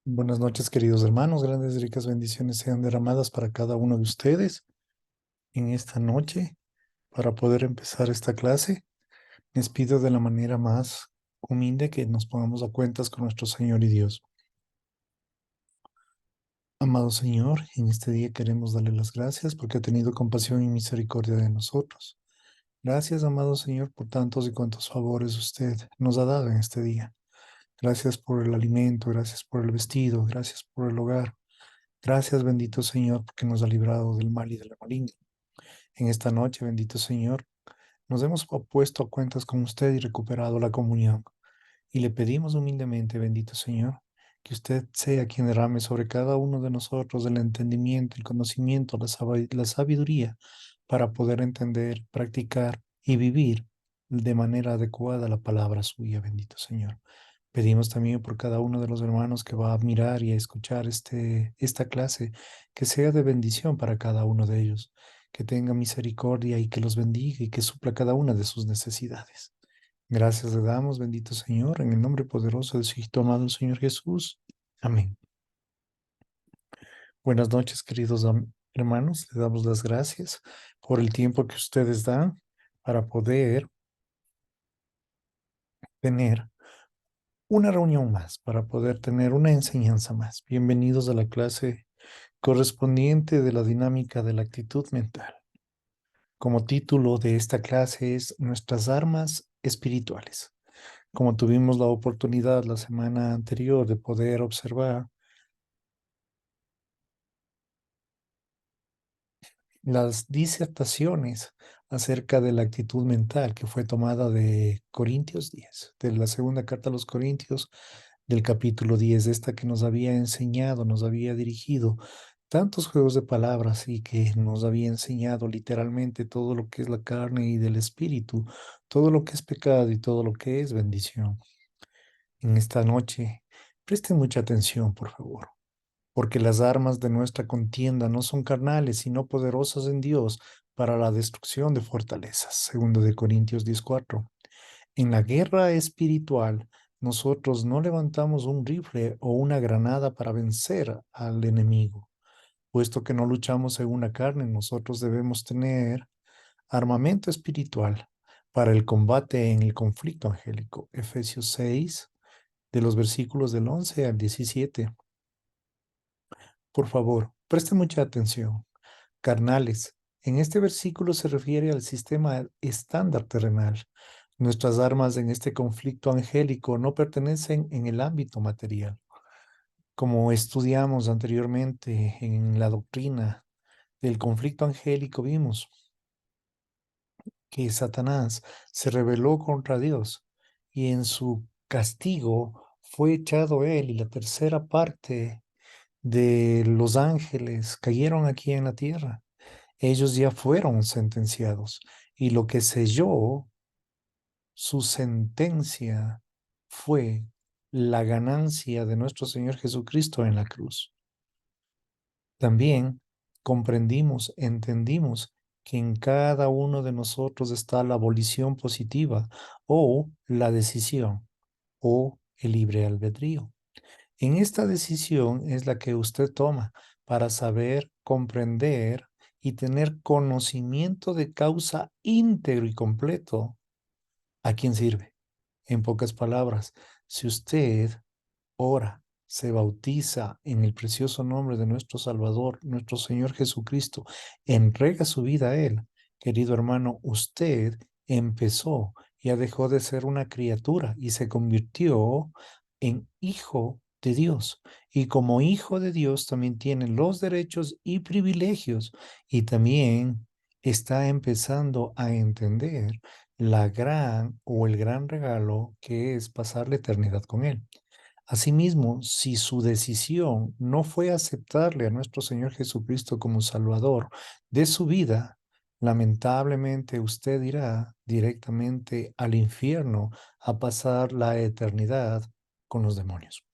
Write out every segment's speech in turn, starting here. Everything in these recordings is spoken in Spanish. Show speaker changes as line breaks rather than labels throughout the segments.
Buenas noches, queridos hermanos. Grandes y ricas bendiciones sean derramadas para cada uno de ustedes en esta noche. Para poder empezar esta clase, les pido de la manera más humilde que nos pongamos a cuentas con nuestro Señor y Dios. Amado Señor, en este día queremos darle las gracias porque ha tenido compasión y misericordia de nosotros. Gracias, amado Señor, por tantos y cuantos favores usted nos ha dado en este día. Gracias por el alimento, gracias por el vestido, gracias por el hogar. Gracias, bendito Señor, porque nos ha librado del mal y de la maligna. En esta noche, bendito Señor, nos hemos puesto a cuentas con usted y recuperado la comunión. Y le pedimos humildemente, bendito Señor, que usted sea quien derrame sobre cada uno de nosotros el entendimiento, el conocimiento, la sabiduría para poder entender, practicar y vivir de manera adecuada la palabra suya, bendito Señor. Pedimos también por cada uno de los hermanos que va a mirar y a escuchar esta clase, que sea de bendición para cada uno de ellos, que tenga misericordia y que los bendiga y que supla cada una de sus necesidades. Gracias le damos, bendito Señor, en el nombre poderoso de su Hijo amado, el Señor Jesús. Amén. Buenas noches, queridos hermanos. Le damos las gracias por el tiempo que ustedes dan para poder tener una reunión más, para poder tener una enseñanza más. Bienvenidos a la clase correspondiente de la dinámica de la actitud mental. Como título de esta clase es Nuestras armas espirituales. Como tuvimos la oportunidad la semana anterior de poder observar las disertaciones acerca de la actitud mental que fue tomada de Corintios 10, de la segunda carta a los Corintios, del capítulo 10, de esta que nos había enseñado, nos había dirigido tantos juegos de palabras y que nos había enseñado literalmente todo lo que es la carne y del espíritu, todo lo que es pecado y todo lo que es bendición. En esta noche, presten mucha atención, por favor, porque las armas de nuestra contienda no son carnales, sino poderosas en Dios para la destrucción de fortalezas. Segundo de Corintios 10:4. En la guerra espiritual, nosotros no levantamos un rifle o una granada para vencer al enemigo. Puesto que no luchamos según la carne, nosotros debemos tener armamento espiritual para el combate en el conflicto angélico. Efesios 6, de los versículos del 11 al 17. Por favor, presten mucha atención. Carnales. En este versículo se refiere al sistema estándar terrenal. Nuestras armas en este conflicto angélico no pertenecen en el ámbito material. Como estudiamos anteriormente en la doctrina del conflicto angélico, vimos que Satanás se rebeló contra Dios y en su castigo fue echado él y la tercera parte de los ángeles cayeron aquí en la tierra. Ellos ya fueron sentenciados y lo que selló su sentencia fue la ganancia de nuestro Señor Jesucristo en la cruz. También comprendimos, entendimos que en cada uno de nosotros está la abolición positiva o la decisión o el libre albedrío. En esta decisión es la que usted toma para saber, comprender y tener conocimiento de causa íntegro y completo a quién sirve. En pocas palabras, si usted ora, se bautiza en el precioso nombre de nuestro Salvador, nuestro Señor Jesucristo, entrega su vida a Él, querido hermano, usted empezó, ya dejó de ser una criatura y se convirtió en hijo de Dios. Y como hijo de Dios también tiene los derechos y privilegios y también está empezando a entender la gran o el gran regalo que es pasar la eternidad con Él. Asimismo, si su decisión no fue aceptarle a nuestro Señor Jesucristo como Salvador de su vida, lamentablemente usted irá directamente al infierno a pasar la eternidad con los demonios.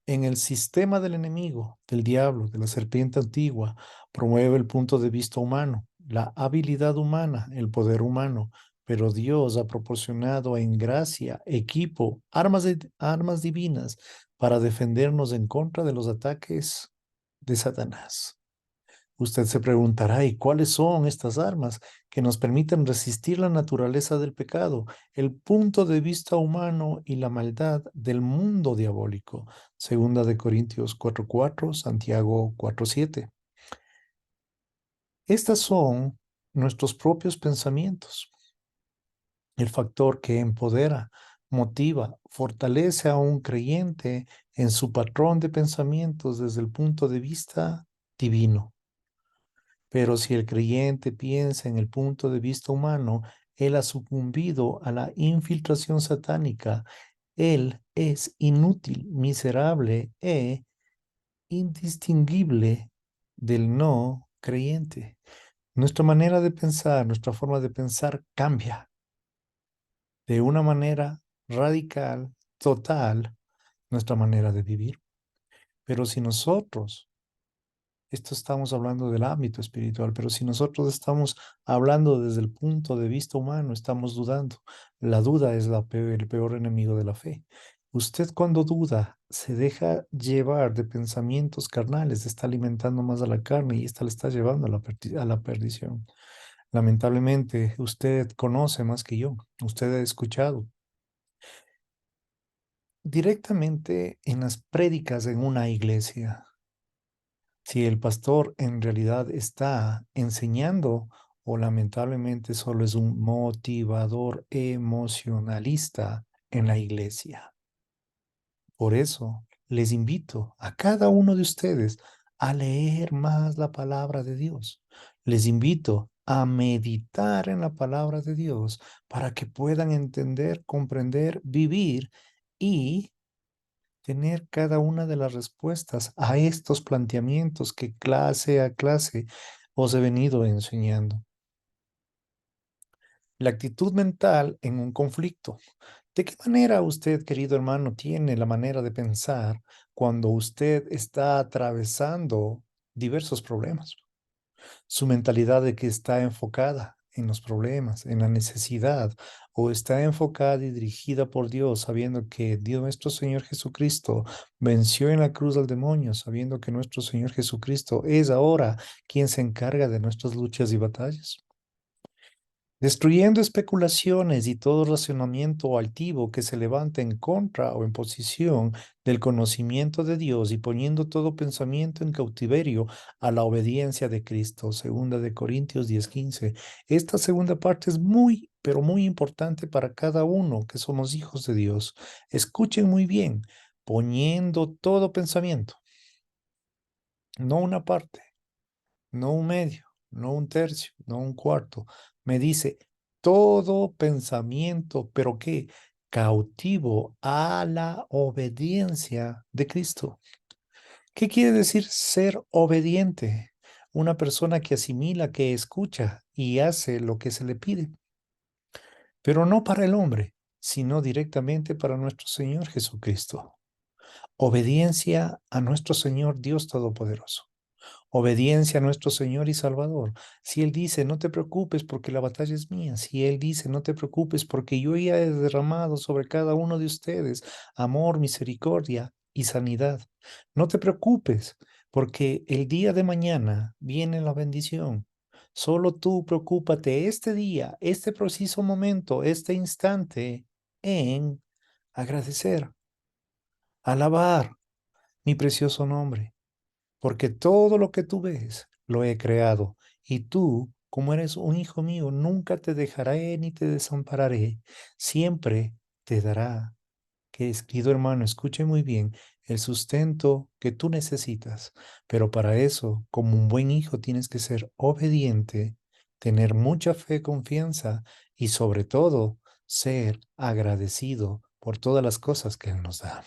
En el sistema del enemigo, del diablo, de la serpiente antigua, promueve el punto de vista humano, la habilidad humana, el poder humano, pero Dios ha proporcionado en gracia, equipo, armas divinas para defendernos en contra de los ataques de Satanás. Usted se preguntará, ¿y cuáles son estas armas que nos permiten resistir la naturaleza del pecado, el punto de vista humano y la maldad del mundo diabólico? Segunda de Corintios 4:4, Santiago 4:7. Estas son nuestros propios pensamientos, el factor que empodera, motiva, fortalece a un creyente en su patrón de pensamientos desde el punto de vista divino. Pero si el creyente piensa en el punto de vista humano, él ha sucumbido a la infiltración satánica. Él es inútil, miserable e indistinguible del no creyente. Nuestra manera de pensar, nuestra forma de pensar cambia de una manera radical, total, nuestra manera de vivir. Pero si nosotros, esto estamos hablando del ámbito espiritual, pero si nosotros estamos hablando desde el punto de vista humano, estamos dudando. La duda es el peor enemigo de la fe. Usted cuando duda se deja llevar de pensamientos carnales, está alimentando más a la carne y esta le está llevando a a la perdición. Lamentablemente, usted conoce más que yo, usted ha escuchado directamente en las prédicas en una iglesia. Si el pastor en realidad está enseñando o lamentablemente solo es un motivador emocionalista en la iglesia. Por eso les invito a cada uno de ustedes a leer más la palabra de Dios. Les invito a meditar en la palabra de Dios para que puedan entender, comprender, vivir y tener cada una de las respuestas a estos planteamientos que clase a clase os he venido enseñando. La actitud mental en un conflicto. ¿De qué manera usted, querido hermano, tiene la manera de pensar cuando usted está atravesando diversos problemas? Su mentalidad de que está enfocada en los problemas, en la necesidad, o está enfocada y dirigida por Dios, sabiendo que Dios nuestro Señor Jesucristo venció en la cruz al demonio, sabiendo que nuestro Señor Jesucristo es ahora quien se encarga de nuestras luchas y batallas. Destruyendo especulaciones y todo razonamiento altivo que se levanta en contra o en posición del conocimiento de Dios y poniendo todo pensamiento en cautiverio a la obediencia de Cristo. Segunda de Corintios 10:15. Esta segunda parte es muy, pero muy importante para cada uno que somos hijos de Dios. Escuchen muy bien, poniendo todo pensamiento, no una parte, no un medio, no un tercio, no un cuarto. Me dice, todo pensamiento, pero ¿qué? Cautivo a la obediencia de Cristo. ¿Qué quiere decir ser obediente? Una persona que asimila, que escucha y hace lo que se le pide, pero no para el hombre, sino directamente para nuestro Señor Jesucristo. Obediencia a nuestro Señor Dios Todopoderoso. Obediencia a nuestro Señor y Salvador. Si Él dice, no te preocupes porque la batalla es mía. Si Él dice, no te preocupes porque yo ya he derramado sobre cada uno de ustedes amor, misericordia y sanidad. No te preocupes porque el día de mañana viene la bendición. Solo tú preocúpate este día, este preciso momento, este instante en agradecer, alabar mi precioso nombre porque todo lo que tú ves lo he creado, y tú, como eres un hijo mío, nunca te dejaré ni te desampararé, siempre te dará, querido hermano, escuche muy bien, el sustento que tú necesitas, pero para eso, como un buen hijo, tienes que ser obediente, tener mucha fe, confianza y sobre todo ser agradecido por todas las cosas que Él nos da.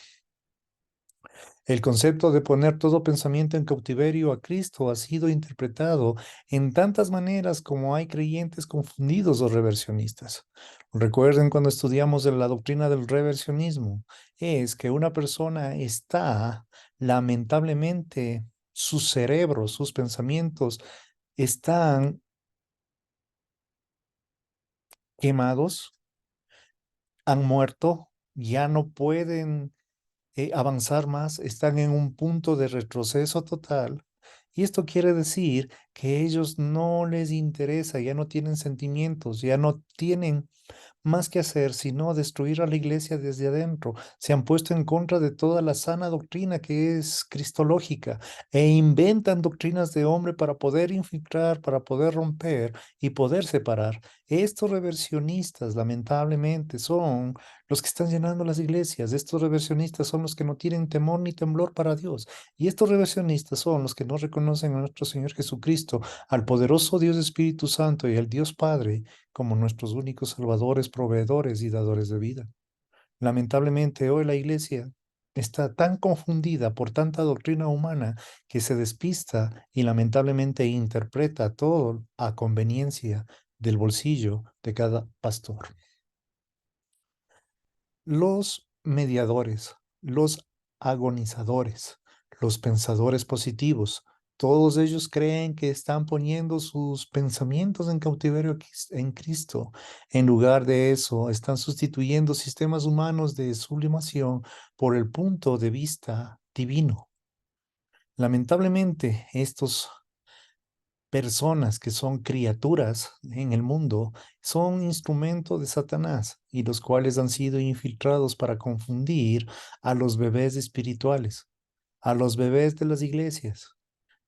El concepto de poner todo pensamiento en cautiverio a Cristo ha sido interpretado en tantas maneras como hay creyentes confundidos o reversionistas. Recuerden cuando estudiamos de la doctrina del reversionismo, es que una persona está, lamentablemente, su cerebro, sus pensamientos están quemados, han muerto, ya no pueden avanzar más, están en un punto de retroceso total. Y esto quiere decir que ellos no les interesa, ya no tienen sentimientos, ya no tienen más que hacer sino destruir a la iglesia desde adentro. Se han puesto en contra de toda la sana doctrina que es cristológica e inventan doctrinas de hombre para poder infiltrar, para poder romper y poder separar. Estos reversionistas, lamentablemente, son los que están llenando las iglesias. Estos reversionistas son los que no tienen temor ni temblor para Dios. Y estos reversionistas son los que no reconocen a nuestro Señor Jesucristo, al poderoso Dios Espíritu Santo y al Dios Padre como nuestros únicos salvadores, proveedores y dadores de vida. Lamentablemente, hoy la iglesia está tan confundida por tanta doctrina humana que se despista y lamentablemente interpreta todo a conveniencia del bolsillo de cada pastor. Los mediadores, los agonizadores, los pensadores positivos, todos ellos creen que están poniendo sus pensamientos en cautiverio en Cristo. En lugar de eso, están sustituyendo sistemas humanos de sublimación por el punto de vista divino. Lamentablemente, estos personas que son criaturas en el mundo son instrumento de Satanás y los cuales han sido infiltrados para confundir a los bebés espirituales, a los bebés de las iglesias.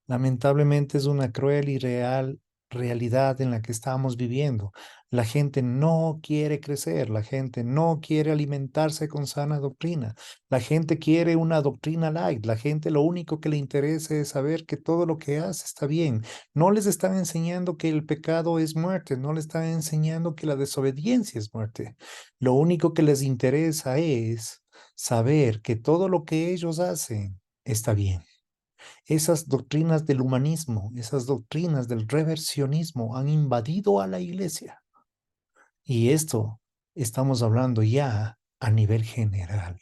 Lamentablemente es una cruel y real realidad en la que estamos viviendo. La gente no quiere crecer, la gente no quiere alimentarse con sana doctrina, la gente quiere una doctrina light, la gente lo único que le interesa es saber que todo lo que hace está bien. No les están enseñando que el pecado es muerte, no les están enseñando que la desobediencia es muerte. Lo único que les interesa es saber que todo lo que ellos hacen está bien. Esas doctrinas del humanismo, esas doctrinas del reversionismo han invadido a la iglesia. Y esto estamos hablando ya a nivel general.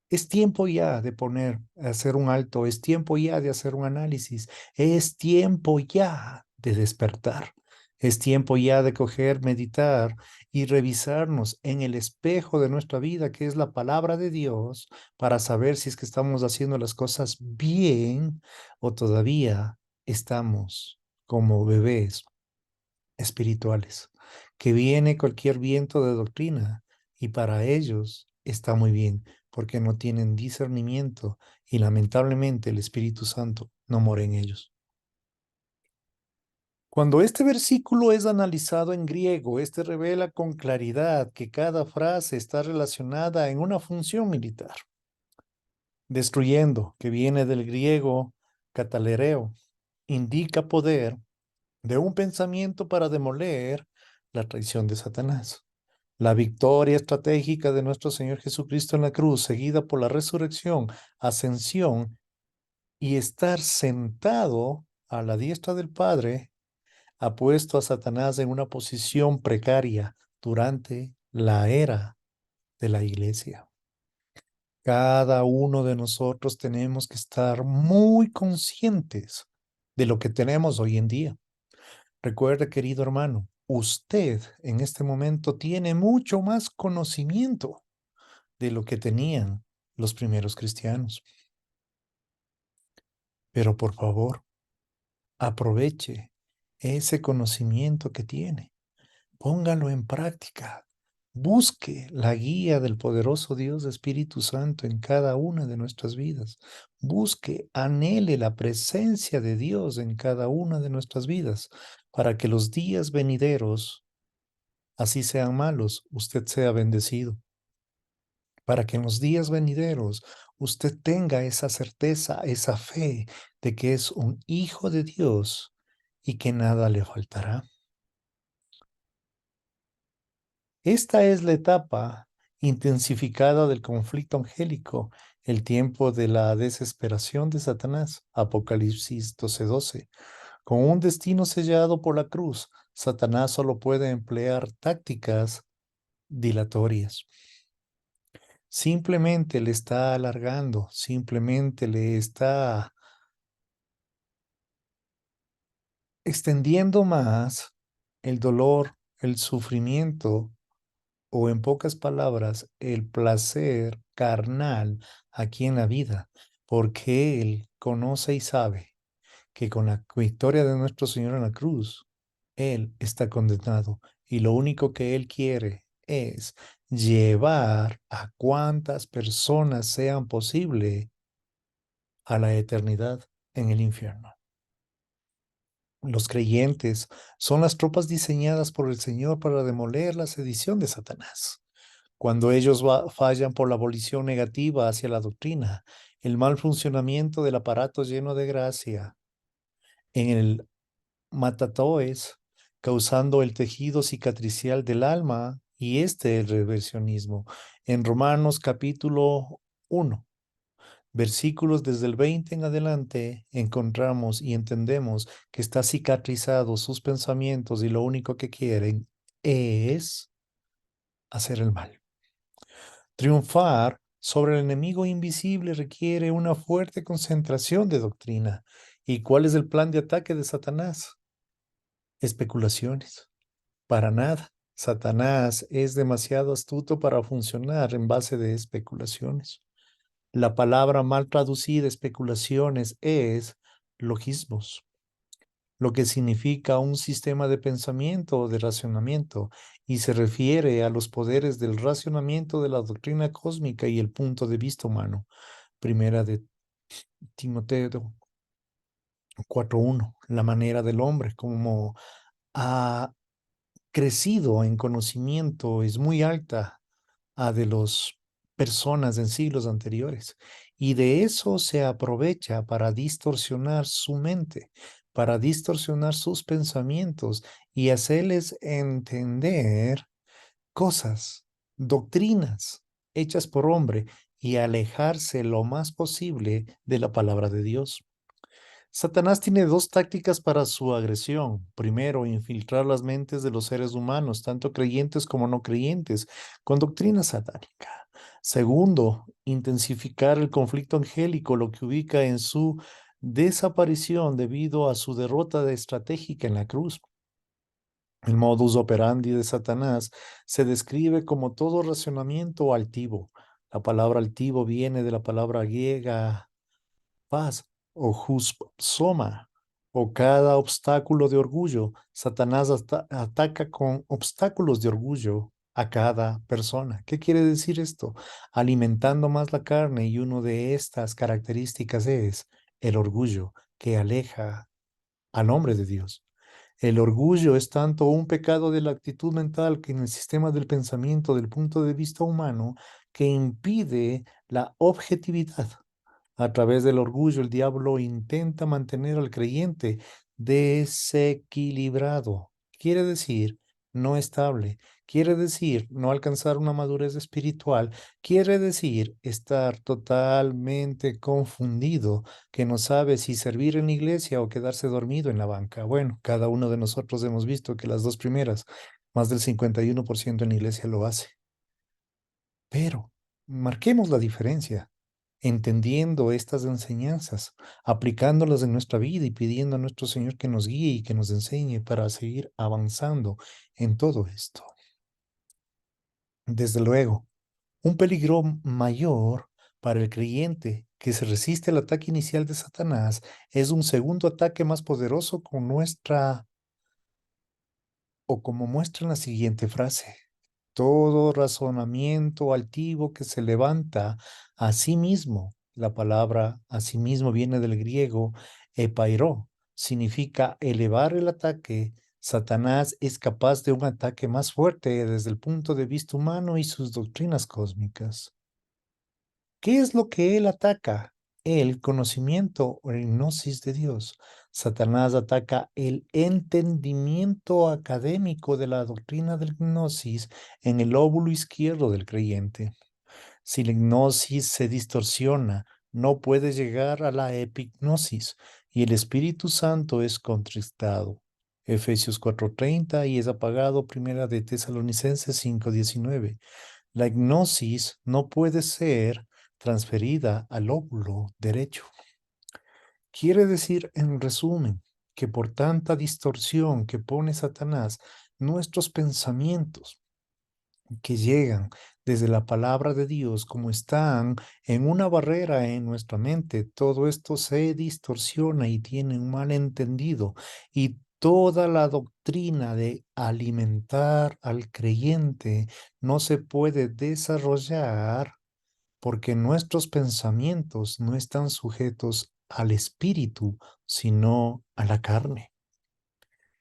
Es tiempo ya de hacer un alto, es tiempo ya de hacer un análisis, es tiempo ya de despertar, es tiempo ya de coger, meditar y revisarnos en el espejo de nuestra vida, que es la palabra de Dios, para saber si es que estamos haciendo las cosas bien o todavía estamos como bebés espirituales, que viene cualquier viento de doctrina y para ellos está muy bien, porque no tienen discernimiento y lamentablemente el Espíritu Santo no mora en ellos. Cuando este versículo es analizado en griego, este revela con claridad que cada frase está relacionada en una función militar. Destruyendo, que viene del griego catalereo, indica poder de un pensamiento para demoler la traición de Satanás. La victoria estratégica de nuestro Señor Jesucristo en la cruz, seguida por la resurrección, ascensión y estar sentado a la diestra del Padre, ha puesto a Satanás en una posición precaria durante la era de la iglesia. Cada uno de nosotros tenemos que estar muy conscientes de lo que tenemos hoy en día. Recuerde, querido hermano, usted en este momento tiene mucho más conocimiento de lo que tenían los primeros cristianos. Pero por favor, aproveche ese conocimiento que tiene, póngalo en práctica. Busque la guía del poderoso Dios Espíritu Santo en cada una de nuestras vidas. Busque, anhele la presencia de Dios en cada una de nuestras vidas para que los días venideros, así sean malos, usted sea bendecido. Para que en los días venideros usted tenga esa certeza, esa fe de que es un hijo de Dios y que nada le faltará. Esta es la etapa intensificada del conflicto angélico, el tiempo de la desesperación de Satanás, Apocalipsis 12:12. Con un destino sellado por la cruz, Satanás solo puede emplear tácticas dilatorias. Simplemente le está alargando, simplemente le está extendiendo más el dolor, el sufrimiento o en pocas palabras, el placer carnal aquí en la vida, porque Él conoce y sabe que con la victoria de nuestro Señor en la cruz, Él está condenado y lo único que Él quiere es llevar a cuantas personas sean posible a la eternidad en el infierno. Los creyentes son las tropas diseñadas por el Señor para demoler la sedición de Satanás. Cuando ellos fallan por la abolición negativa hacia la doctrina, el mal funcionamiento del aparato lleno de gracia en el matatoes, causando el tejido cicatricial del alma y el reversionismo. En Romanos capítulo 1, versículos desde el 20 en adelante, encontramos y entendemos que está cicatrizado sus pensamientos y lo único que quieren es hacer el mal. Triunfar sobre el enemigo invisible requiere una fuerte concentración de doctrina. ¿Y cuál es el plan de ataque de Satanás? Especulaciones. Para nada. Satanás es demasiado astuto para funcionar en base de especulaciones. La palabra mal traducida, especulaciones, es logismos, lo que significa un sistema de pensamiento o de racionamiento, y se refiere a los poderes del racionamiento de la doctrina cósmica y el punto de vista humano. Primera de Timoteo 4:1, la manera del hombre, como ha crecido en conocimiento, es muy alta a de las personas en siglos anteriores. Y de eso se aprovecha para distorsionar su mente, para distorsionar sus pensamientos y hacerles entender cosas, doctrinas hechas por hombre y alejarse lo más posible de la palabra de Dios. Satanás tiene dos tácticas para su agresión. Primero, infiltrar las mentes de los seres humanos, tanto creyentes como no creyentes, con doctrina satánica. Segundo, intensificar el conflicto angélico, lo que ubica en su desaparición debido a su derrota estratégica en la cruz. El modus operandi de Satanás se describe como todo racionamiento altivo. La palabra altivo viene de la palabra griega paz o soma o cada obstáculo de orgullo. Satanás ataca con obstáculos de orgullo a cada persona. ¿Qué quiere decir esto? Alimentando más la carne, y una de estas características es el orgullo que aleja al hombre de Dios. El orgullo es tanto un pecado de la actitud mental que en el sistema del pensamiento del punto de vista humano que impide la objetividad. A través del orgullo, el diablo intenta mantener al creyente desequilibrado. Quiere decir, no estable. Quiere decir, no alcanzar una madurez espiritual. Quiere decir, estar totalmente confundido, que no sabe si servir en la iglesia o quedarse dormido en la banca. Bueno, cada uno de nosotros hemos visto que las dos primeras, más del 51% en la iglesia lo hace. Pero marquemos la diferencia, entendiendo estas enseñanzas, aplicándolas en nuestra vida y pidiendo a nuestro Señor que nos guíe y que nos enseñe para seguir avanzando en todo esto. Desde luego, un peligro mayor para el creyente que se resiste al ataque inicial de Satanás es un segundo ataque más poderoso con como muestra en la siguiente frase: todo razonamiento altivo que se levanta a sí mismo. La palabra a sí mismo viene del griego epairó, significa elevar el ataque. Satanás es capaz de un ataque más fuerte desde el punto de vista humano y sus doctrinas cósmicas. ¿Qué es lo que él ataca? El conocimiento o el gnosis de Dios. Satanás ataca el entendimiento académico de la doctrina del gnosis en el lóbulo izquierdo del creyente. Si la gnosis se distorsiona, no puede llegar a la epignosis y el Espíritu Santo es contristado. Efesios 4:30 y es apagado. Primera de Tesalonicenses 5:19. La gnosis no puede ser transferida al lóbulo derecho. Quiere decir, en resumen, que por tanta distorsión que pone Satanás, Nuestros pensamientos que llegan desde la palabra de Dios, como están en una barrera en nuestra mente, todo esto se distorsiona y tiene un malentendido. Y toda la doctrina de alimentar al creyente no se puede desarrollar porque nuestros pensamientos no están sujetos al espíritu, sino a la carne.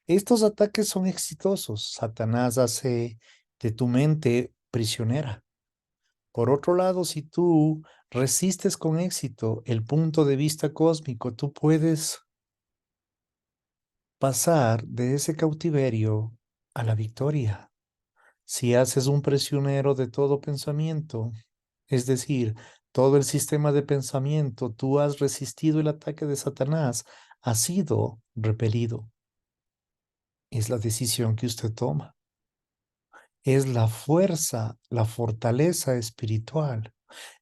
Estos ataques son exitosos. Satanás hace de tu mente prisionera. Por otro lado, si tú resistes con éxito el punto de vista cósmico, tú puedes pasar de ese cautiverio a la victoria. Si haces un prisionero de todo pensamiento, es decir, todo el sistema de pensamiento, tú has resistido el ataque de Satanás, ha sido repelido. Es la decisión que usted toma. Es la fuerza, la fortaleza espiritual,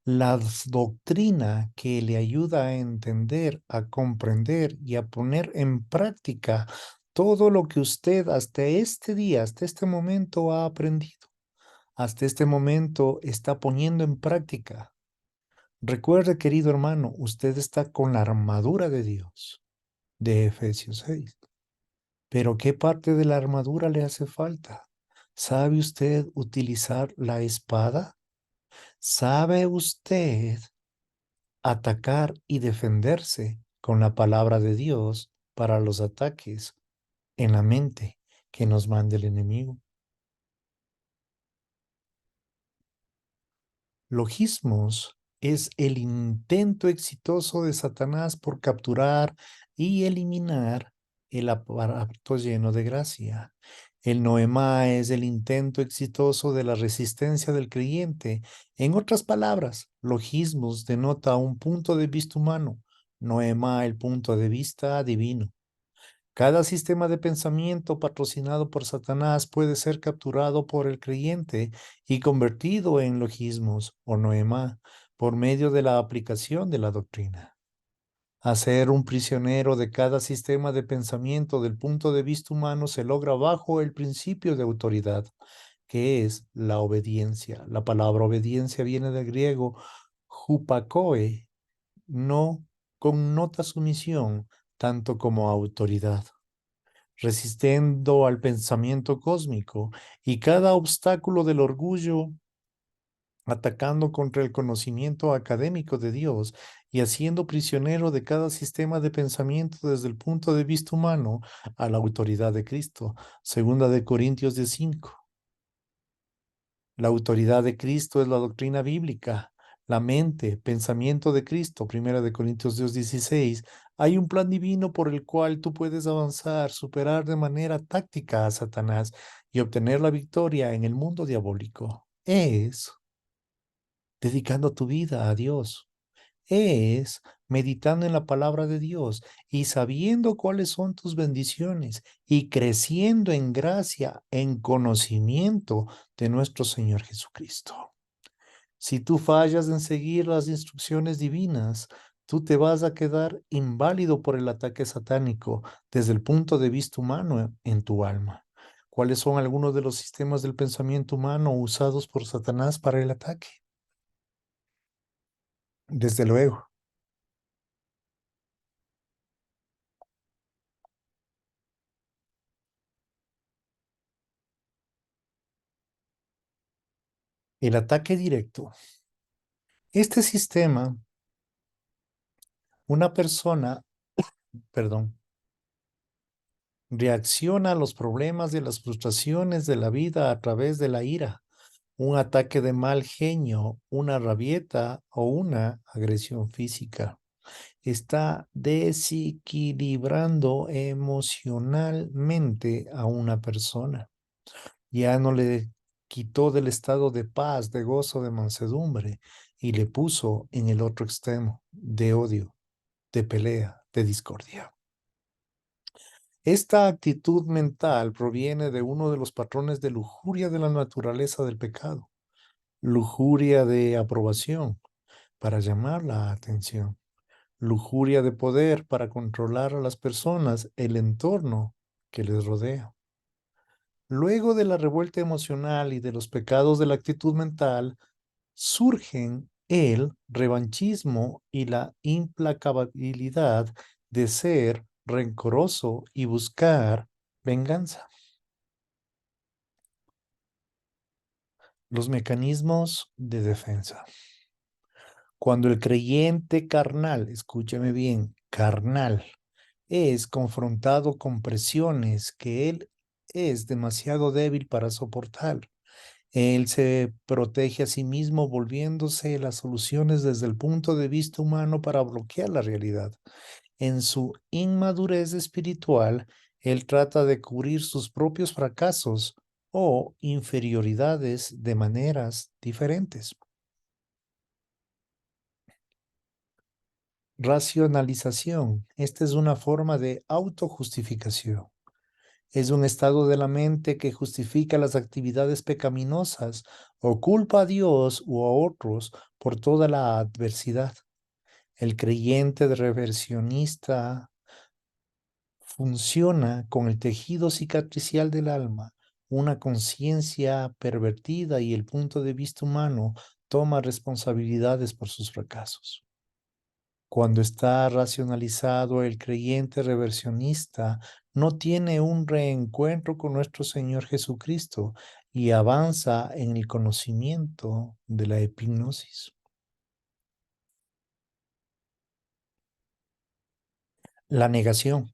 la doctrina que le ayuda a entender, a comprender y a poner en práctica todo lo que usted hasta este día, hasta este momento ha aprendido, hasta este momento está poniendo en práctica. Recuerde, querido hermano, usted está con la armadura de Dios, de Efesios 6. Pero ¿qué parte de la armadura le hace falta? ¿Sabe usted utilizar la espada? ¿Sabe usted atacar y defenderse con la palabra de Dios para los ataques en la mente que nos manda el enemigo? Logismos es el intento exitoso de Satanás por capturar y eliminar el aparato lleno de gracia. El noemá es el intento exitoso de la resistencia del creyente. En otras palabras, logismos denota un punto de vista humano, noemá el punto de vista divino. Cada sistema de pensamiento patrocinado por Satanás puede ser capturado por el creyente y convertido en logismos o noemá por medio de la aplicación de la doctrina. Hacer un prisionero de cada sistema de pensamiento del punto de vista humano se logra bajo el principio de autoridad, que es la obediencia. La palabra obediencia viene del griego hupakoe, no connota sumisión tanto como autoridad resistiendo al pensamiento cósmico y cada obstáculo del orgullo atacando contra el conocimiento académico de Dios y haciendo prisionero de cada sistema de pensamiento desde el punto de vista humano a la autoridad de Cristo. Segunda de Corintios 5. La autoridad de Cristo es la doctrina bíblica, la mente, pensamiento de Cristo, Primera de Corintios 2:16. Hay un plan divino por el cual tú puedes avanzar, superar de manera táctica a Satanás y obtener la victoria en el mundo diabólico. Es dedicando tu vida a Dios. Es meditando en la palabra de Dios y sabiendo cuáles son tus bendiciones y creciendo en gracia, en conocimiento de nuestro Señor Jesucristo. Si tú fallas en seguir las instrucciones divinas, tú te vas a quedar inválido por el ataque satánico desde el punto de vista humano en tu alma. ¿Cuáles son algunos de los sistemas del pensamiento humano usados por Satanás para el ataque? Desde luego, el ataque directo. Este sistema, una persona, perdón, reacciona a los problemas y las frustraciones de la vida a través de la ira, un ataque de mal genio, una rabieta o una agresión física. Está desequilibrando emocionalmente a una persona. Ya no le quitó del estado de paz, de gozo, de mansedumbre y le puso en el otro extremo de odio, de pelea, de discordia. Esta actitud mental proviene de uno de los patrones de lujuria de la naturaleza del pecado, lujuria de aprobación para llamar la atención, lujuria de poder para controlar a las personas, el entorno que les rodea. Luego de la revuelta emocional y de los pecados de la actitud mental, surgen el revanchismo y la implacabilidad de ser rencoroso y buscar venganza. Los mecanismos de defensa. Cuando el creyente carnal, escúcheme bien, carnal, es confrontado con presiones que él es demasiado débil para soportar, él se protege a sí mismo volviéndose las soluciones desde el punto de vista humano para bloquear la realidad. En su inmadurez espiritual, él trata de cubrir sus propios fracasos o inferioridades de maneras diferentes. Racionalización. Esta es una forma de autojustificación. Es un estado de la mente que justifica las actividades pecaminosas o culpa a Dios u a otros por toda la adversidad. El creyente de reversionista funciona con el tejido cicatricial del alma, una conciencia pervertida y el punto de vista humano toma responsabilidades por sus fracasos. Cuando está racionalizado, el creyente reversionista no tiene un reencuentro con nuestro Señor Jesucristo y avanza en el conocimiento de la epignosis. La negación.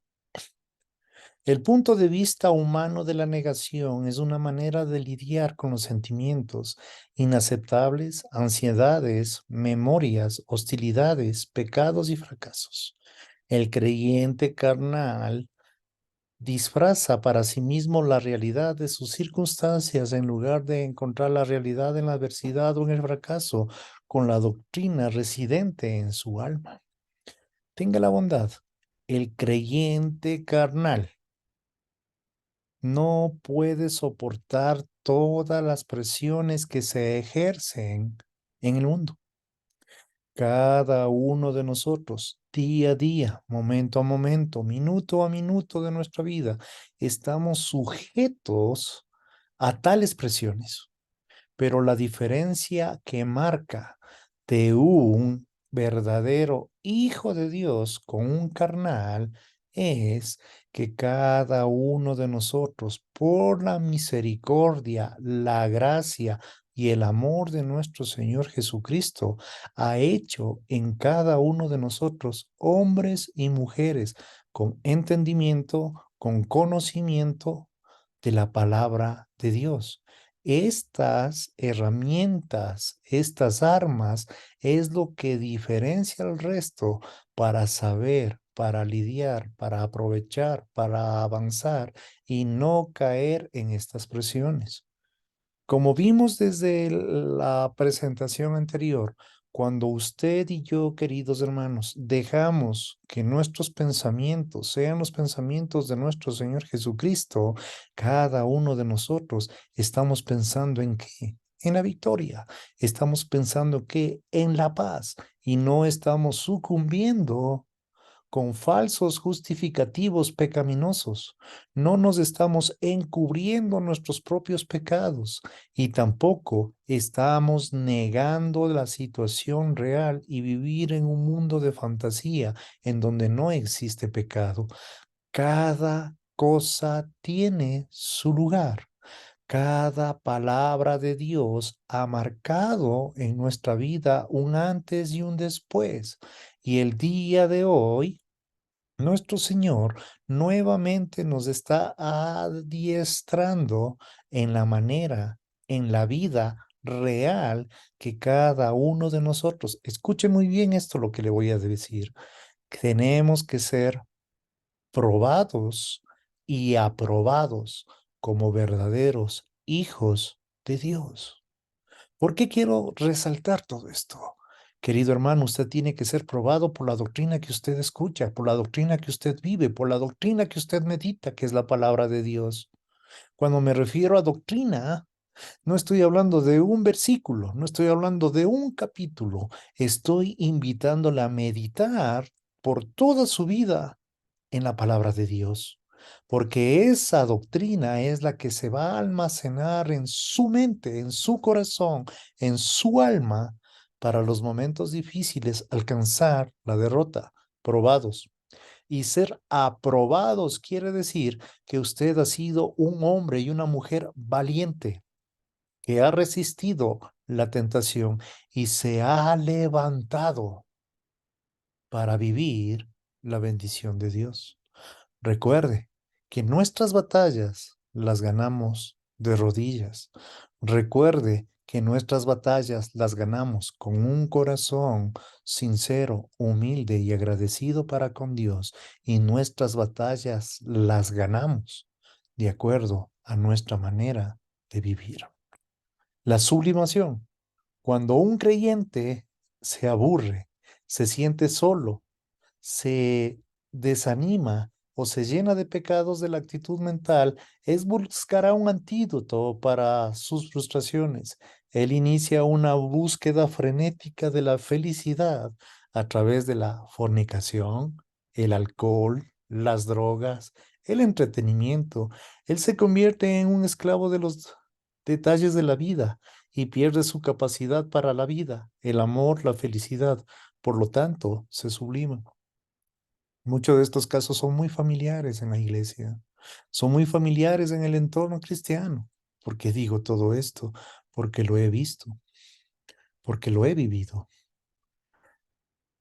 El punto de vista humano de la negación es una manera de lidiar con los sentimientos inaceptables, ansiedades, memorias, hostilidades, pecados y fracasos. El creyente carnal disfraza para sí mismo la realidad de sus circunstancias en lugar de encontrar la realidad en la adversidad o en el fracaso con la doctrina residente en su alma. Tenga la bondad. El creyente carnal no puede soportar todas las presiones que se ejercen en el mundo. Cada uno de nosotros, día a día, momento a momento, minuto a minuto de nuestra vida, estamos sujetos a tales presiones. Pero la diferencia que marca de un verdadero hijo de Dios con un carnal es que cada uno de nosotros, por la misericordia, la gracia y el amor de nuestro Señor Jesucristo, ha hecho en cada uno de nosotros hombres y mujeres con entendimiento, con conocimiento de la palabra de Dios. Estas herramientas, estas armas, es lo que diferencia al resto para saber, para lidiar, para aprovechar, para avanzar y no caer en estas presiones. Como vimos desde la presentación anterior, cuando usted y yo, queridos hermanos, dejamos que nuestros pensamientos sean los pensamientos de nuestro Señor Jesucristo, cada uno de nosotros estamos pensando en qué, en la victoria, estamos pensando que en la paz y no estamos sucumbiendo con falsos justificativos pecaminosos. No nos estamos encubriendo nuestros propios pecados y tampoco estamos negando la situación real y vivir en un mundo de fantasía en donde no existe pecado. Cada cosa tiene su lugar. Cada palabra de Dios ha marcado en nuestra vida un antes y un después. Y el día de hoy nuestro Señor nuevamente nos está adiestrando en la manera, en la vida real que cada uno de nosotros, escuche muy bien esto lo que le voy a decir, tenemos que ser probados y aprobados como verdaderos hijos de Dios. ¿Por qué quiero resaltar todo esto? Querido hermano, usted tiene que ser probado por la doctrina que usted escucha, por la doctrina que usted vive, por la doctrina que usted medita, que es la palabra de Dios. Cuando me refiero a doctrina, no estoy hablando de un versículo, no estoy hablando de un capítulo, estoy invitándole a meditar por toda su vida en la palabra de Dios. porque esa doctrina es la que se va a almacenar en su mente, en su corazón, en su alma, para los momentos difíciles alcanzar la derrota, probados. Y ser aprobados quiere decir que usted ha sido un hombre y una mujer valiente, que ha resistido la tentación y se ha levantado para vivir la bendición de Dios. Recuerde que nuestras batallas las ganamos de rodillas. Recuerde que nuestras batallas las ganamos con un corazón sincero, humilde y agradecido para con Dios. Y nuestras batallas las ganamos de acuerdo a nuestra manera de vivir. La sublimación. Cuando un creyente se aburre, se siente solo, se desanima o se llena de pecados de la actitud mental, es buscará un antídoto para sus frustraciones. Él inicia una búsqueda frenética de la felicidad a través de la fornicación, el alcohol, las drogas, el entretenimiento. Él se convierte en un esclavo de los detalles de la vida y pierde su capacidad para la vida, el amor, la felicidad. Por lo tanto, se sublima. Muchos de estos casos son muy familiares en la iglesia, son muy familiares en el entorno cristiano. ¿Por qué digo todo esto? Porque lo he visto, porque lo he vivido.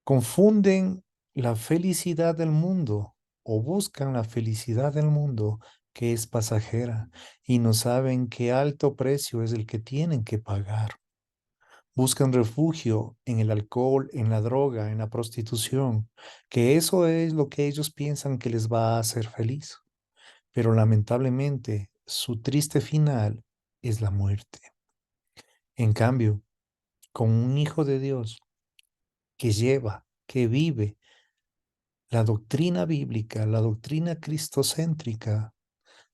Confunden la felicidad del mundo o buscan la felicidad del mundo que es pasajera y no saben qué alto precio es el que tienen que pagar. Buscan refugio en el alcohol, en la droga, en la prostitución, que eso es lo que ellos piensan que les va a hacer feliz. Pero lamentablemente su triste final es la muerte. En cambio, con un hijo de Dios que lleva, que vive la doctrina bíblica, la doctrina cristocéntrica,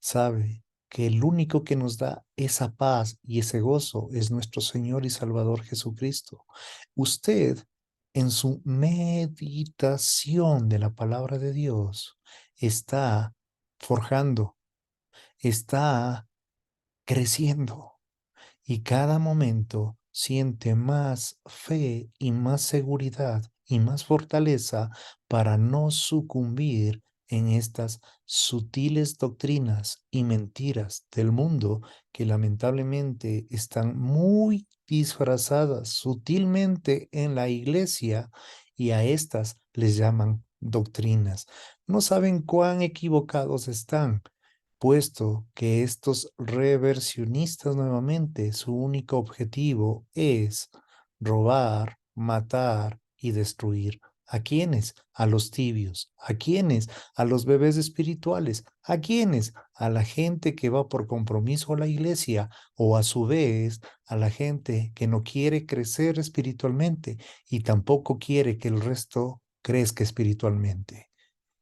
sabe que el único que nos da esa paz y ese gozo es nuestro Señor y Salvador Jesucristo. Usted, en su meditación de la palabra de Dios, está forjando, está creciendo y cada momento siente más fe y más seguridad y más fortaleza para no sucumbir en estas sutiles doctrinas y mentiras del mundo que lamentablemente están muy disfrazadas sutilmente en la iglesia y a estas les llaman doctrinas. No saben cuán equivocados están, puesto que estos reversionistas nuevamente, su único objetivo es robar, matar y destruir. ¿A quiénes? A los tibios. ¿A quiénes? A los bebés espirituales. ¿A quiénes? A la gente que va por compromiso a la iglesia o a su vez a la gente que no quiere crecer espiritualmente y tampoco quiere que el resto crezca espiritualmente.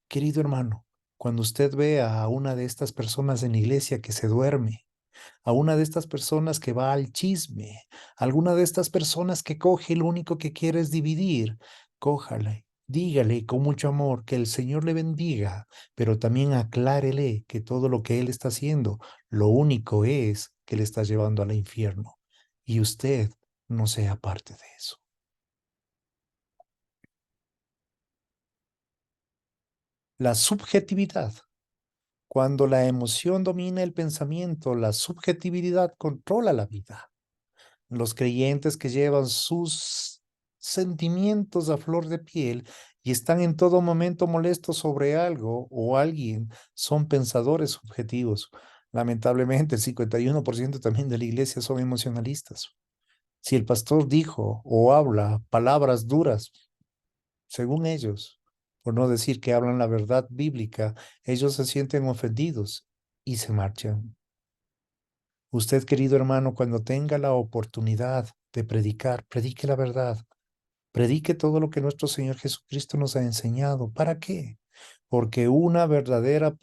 Querido hermano, cuando usted vea a una de estas personas en la iglesia que se duerme, a una de estas personas que va al chisme, a alguna de estas personas que coge y lo único que quiere es dividir, cójale, dígale con mucho amor que el Señor le bendiga, pero también aclárele que todo lo que él está haciendo, lo único es que le está llevando al infierno. Y usted no sea parte de eso. La subjetividad. Cuando la emoción domina el pensamiento, la subjetividad controla la vida. Los creyentes que llevan sus sentimientos a flor de piel y están en todo momento molestos sobre algo o alguien son pensadores subjetivos. Lamentablemente, el 51% también de la iglesia son emocionalistas. Si el pastor dijo o habla palabras duras, según ellos, por no decir que hablan la verdad bíblica, ellos se sienten ofendidos y se marchan. Usted, querido hermano, cuando tenga la oportunidad de predicar, predique la verdad, predique todo lo que nuestro Señor Jesucristo nos ha enseñado. ¿Para qué? Porque una verdadera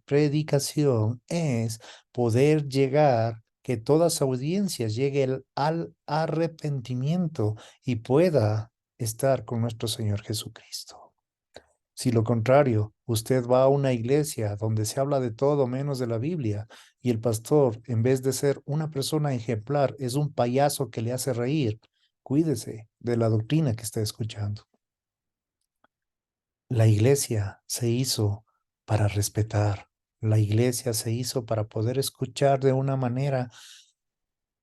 predicación es poder llegar, que toda su audiencia llegue al arrepentimiento y pueda estar con nuestro Señor Jesucristo. Si lo contrario, Usted va a una iglesia donde se habla de todo menos de la Biblia y el pastor, en vez de ser una persona ejemplar, es un payaso que le hace reír. Cuídese de la doctrina que está escuchando. La iglesia se hizo para respetar. La iglesia se hizo para poder escuchar de una manera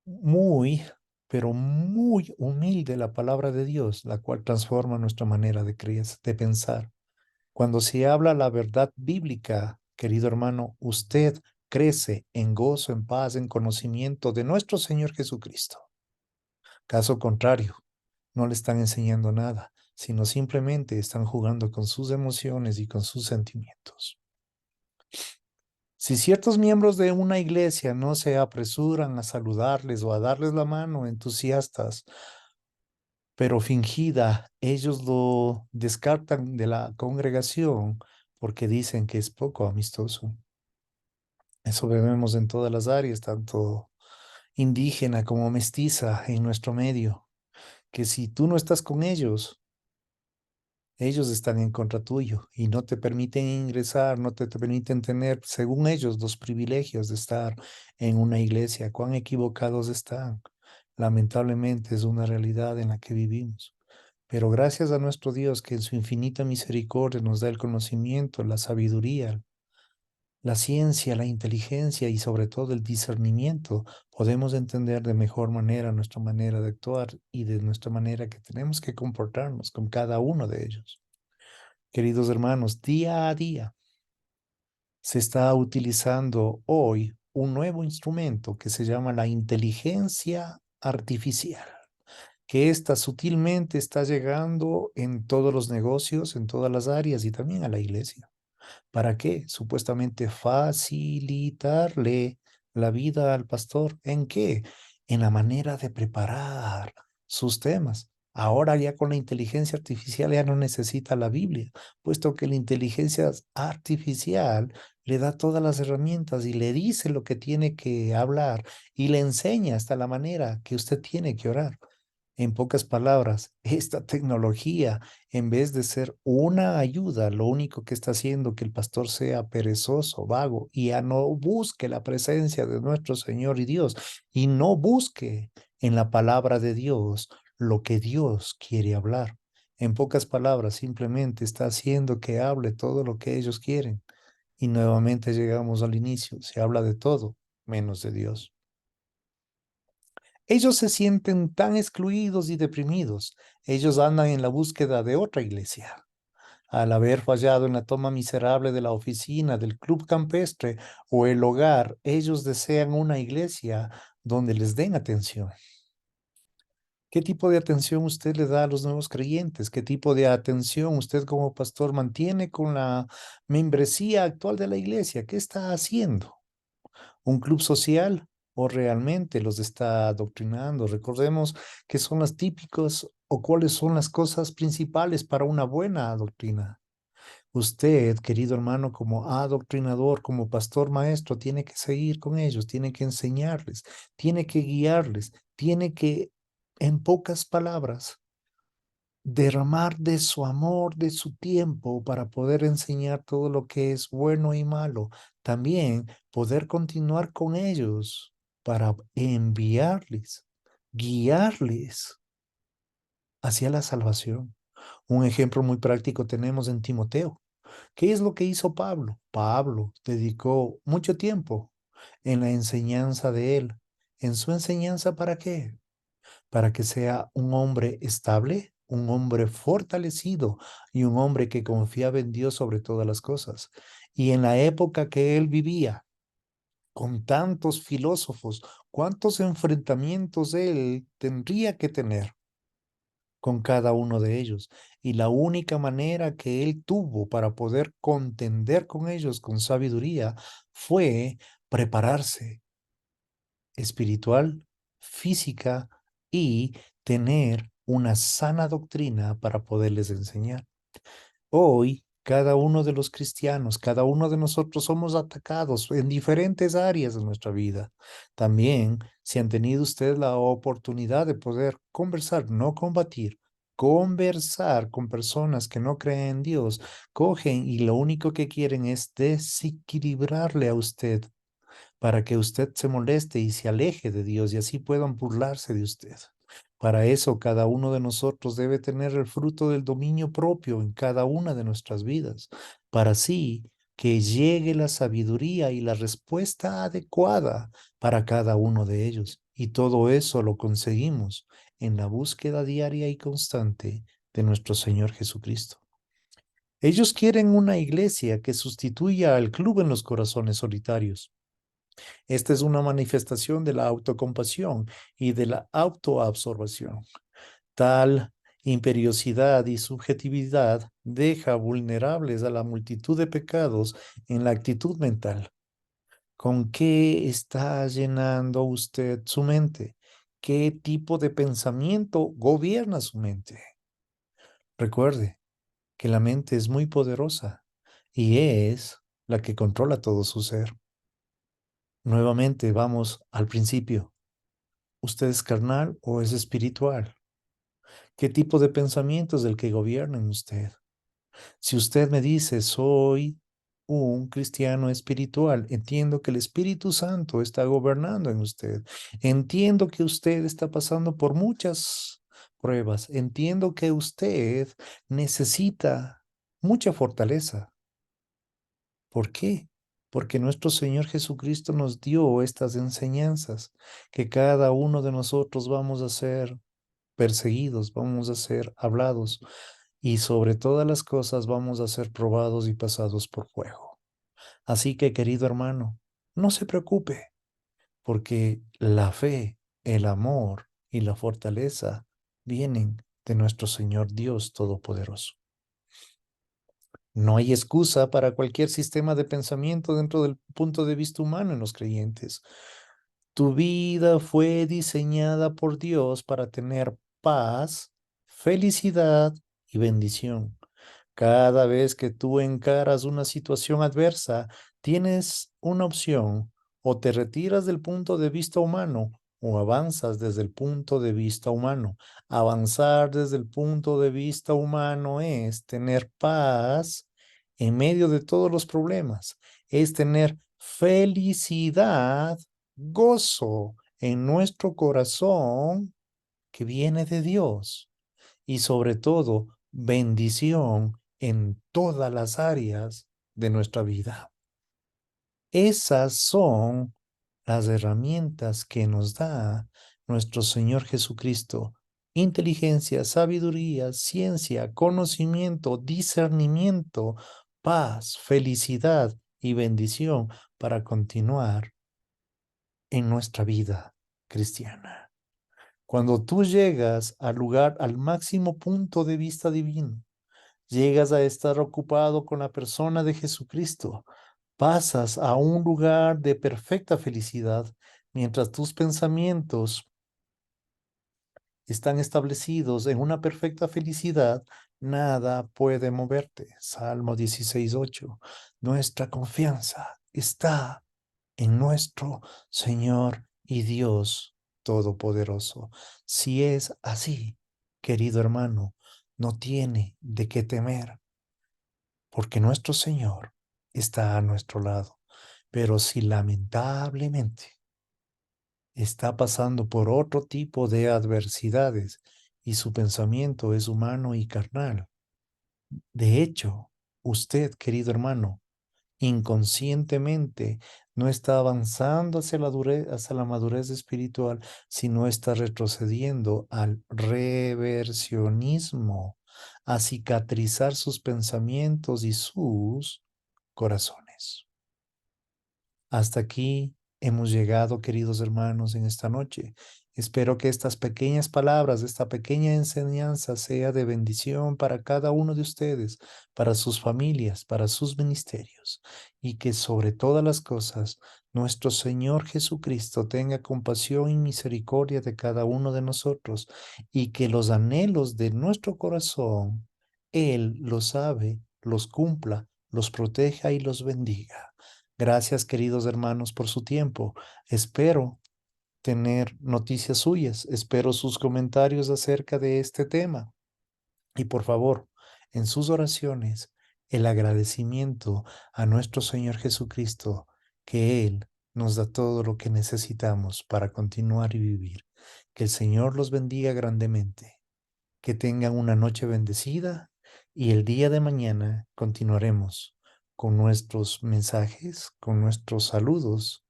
muy, pero muy humilde la palabra de Dios, la cual transforma nuestra manera de creer, de pensar. Cuando se habla la verdad bíblica, querido hermano, usted crece en gozo, en paz, en conocimiento de nuestro Señor Jesucristo. Caso contrario, no le están enseñando nada, sino simplemente están jugando con sus emociones y con sus sentimientos. Si ciertos miembros de una iglesia no se apresuran a saludarles o a darles la mano entusiastas, pero fingida, ellos lo descartan de la congregación porque dicen que es poco amistoso. Eso vemos en todas las áreas, tanto indígena como mestiza en nuestro medio, que si tú no estás con ellos están en contra tuyo y no te permiten ingresar, no te permiten tener, según ellos, los privilegios de estar en una iglesia. Cuán equivocados están. Lamentablemente es una realidad en la que vivimos. Pero gracias a nuestro Dios que en su infinita misericordia nos da el conocimiento, la sabiduría, la ciencia, la inteligencia y sobre todo el discernimiento, podemos entender de mejor manera nuestra manera de actuar y de nuestra manera que tenemos que comportarnos con cada uno de ellos. Queridos hermanos, día a día se está utilizando hoy un nuevo instrumento que se llama la inteligencia artificial, que esta sutilmente está llegando en todos los negocios, en todas las áreas y también a la iglesia. ¿Para qué? Supuestamente facilitarle la vida al pastor. ¿En qué? En la manera de preparar sus temas. Ahora ya con la inteligencia artificial ya no necesita la Biblia, puesto que la inteligencia artificial le da todas las herramientas y le dice lo que tiene que hablar y le enseña hasta la manera que usted tiene que orar. En pocas palabras, esta tecnología, en vez de ser una ayuda, lo único que está haciendo que el pastor sea perezoso, vago, y ya no busque la presencia de nuestro Señor y Dios, y no busque en la palabra de Dios lo que Dios quiere hablar. En pocas palabras, simplemente está haciendo que hable todo lo que ellos quieren. Y nuevamente llegamos al inicio, se habla de todo menos de Dios. Ellos se sienten tan excluidos y deprimidos. Ellos andan en la búsqueda de otra iglesia. Al haber fallado en la toma miserable de la oficina, del club campestre o el hogar, ellos desean una iglesia donde les den atención. ¿Qué tipo de atención usted le da a los nuevos creyentes? ¿Qué tipo de atención usted como pastor mantiene con la membresía actual de la iglesia? ¿Qué está haciendo? ¿Un club social o realmente los está adoctrinando? Recordemos que son las típicas o cuáles son las cosas principales para una buena doctrina. Usted, querido hermano, como adoctrinador, como pastor maestro, tiene que seguir con ellos, tiene que enseñarles, tiene que guiarles, tiene que, en pocas palabras, derramar de su amor, de su tiempo para poder enseñar todo lo que es bueno y malo. También poder continuar con ellos para enviarles, guiarles hacia la salvación. Un ejemplo muy práctico tenemos en Timoteo. ¿Qué es lo que hizo Pablo? Pablo dedicó mucho tiempo en la enseñanza de él. ¿En su enseñanza para qué? Para que sea un hombre estable, un hombre fortalecido y un hombre que confiaba en Dios sobre todas las cosas. Y en la época que él vivía, con tantos filósofos, ¿cuántos enfrentamientos él tendría que tener con cada uno de ellos? Y la única manera que él tuvo para poder contender con ellos con sabiduría fue prepararse espiritual, física y tener una sana doctrina para poderles enseñar. Hoy, cada uno de los cristianos, cada uno de nosotros somos atacados en diferentes áreas de nuestra vida. También, si han tenido ustedes la oportunidad de poder conversar, no combatir, conversar con personas que no creen en Dios, cogen y lo único que quieren es desequilibrarle a usted para que usted se moleste y se aleje de Dios y así puedan burlarse de usted. Para eso, cada uno de nosotros debe tener el fruto del dominio propio en cada una de nuestras vidas, para así que llegue la sabiduría y la respuesta adecuada para cada uno de ellos. Y todo eso lo conseguimos en la búsqueda diaria y constante de nuestro Señor Jesucristo. Ellos quieren una iglesia que sustituya al club en los corazones solitarios. Esta es una manifestación de la autocompasión y de la autoabsorbación. Tal imperiosidad y subjetividad deja vulnerables a la multitud de pecados en la actitud mental. ¿Con qué está llenando usted su mente? ¿Qué tipo de pensamiento gobierna su mente? Recuerde que la mente es muy poderosa y es la que controla todo su ser. Nuevamente vamos al principio. ¿Usted es carnal o es espiritual? ¿Qué tipo de pensamiento es el que gobierna en usted? Si usted me dice, soy un cristiano espiritual, entiendo que el Espíritu Santo está gobernando en usted. Entiendo que usted está pasando por muchas pruebas. Entiendo que usted necesita mucha fortaleza. ¿Por qué? Porque nuestro Señor Jesucristo nos dio estas enseñanzas, que cada uno de nosotros vamos a ser perseguidos, vamos a ser hablados y sobre todas las cosas vamos a ser probados y pasados por fuego. Así que, querido hermano, no se preocupe, porque la fe, el amor y la fortaleza vienen de nuestro Señor Dios Todopoderoso. No hay excusa para cualquier sistema de pensamiento dentro del punto de vista humano en los creyentes. Tu vida fue diseñada por Dios para tener paz, felicidad y bendición. Cada vez que tú encaras una situación adversa, tienes una opción: o te retiras del punto de vista humano o avanzas desde el punto de vista humano. Avanzar desde el punto de vista humano es tener paz en medio de todos los problemas, es tener felicidad, gozo en nuestro corazón que viene de Dios y sobre todo bendición en todas las áreas de nuestra vida. Esas son las herramientas que nos da nuestro Señor Jesucristo: inteligencia, sabiduría, ciencia, conocimiento, discernimiento, paz, felicidad y bendición para continuar en nuestra vida cristiana. Cuando tú llegas al lugar, al máximo punto de vista divino, llegas a estar ocupado con la persona de Jesucristo, pasas a un lugar de perfecta felicidad mientras tus pensamientos están establecidos en una perfecta felicidad. Nada puede moverte. Salmo 16:8. Nuestra confianza está en nuestro Señor y Dios Todopoderoso. Si es así, querido hermano, no tiene de qué temer, porque nuestro Señor está a nuestro lado. Pero si lamentablemente está pasando por otro tipo de adversidades y su pensamiento es humano y carnal, de hecho, usted, querido hermano, inconscientemente no está avanzando hacia la madurez espiritual, sino está retrocediendo al reversionismo, a cicatrizar sus pensamientos y sus corazones. Hasta aquí hemos llegado, queridos hermanos, en esta noche. Espero que estas pequeñas palabras, esta pequeña enseñanza sea de bendición para cada uno de ustedes, para sus familias, para sus ministerios, y que sobre todas las cosas nuestro Señor Jesucristo tenga compasión y misericordia de cada uno de nosotros, y que los anhelos de nuestro corazón, Él los sabe, los cumpla, los proteja y los bendiga. Gracias, queridos hermanos, por su tiempo. Espero tener noticias suyas. Espero sus comentarios acerca de este tema. Y por favor, en sus oraciones, el agradecimiento a nuestro Señor Jesucristo, que Él nos da todo lo que necesitamos para continuar y vivir. Que el Señor los bendiga grandemente. Que tengan una noche bendecida y el día de mañana continuaremos con nuestros mensajes, con nuestros saludos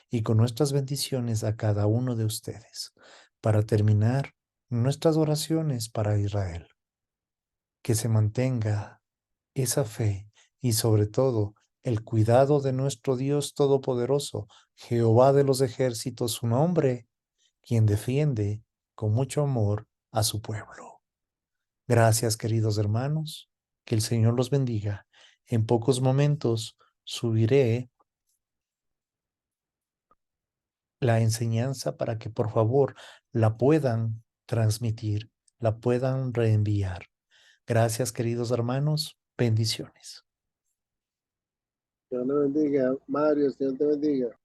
y con nuestras bendiciones a cada uno de ustedes para terminar nuestras oraciones para Israel. Que se mantenga esa fe y sobre todo el cuidado de nuestro Dios Todopoderoso, Jehová de los ejércitos, su nombre, quien defiende con mucho amor a su pueblo. Gracias, queridos hermanos. Que el Señor los bendiga. En pocos momentos subiré la enseñanza para que por favor la puedan transmitir, la puedan reenviar. Gracias, queridos hermanos. Bendiciones.
Dios te bendiga. Mario, Dios te bendiga.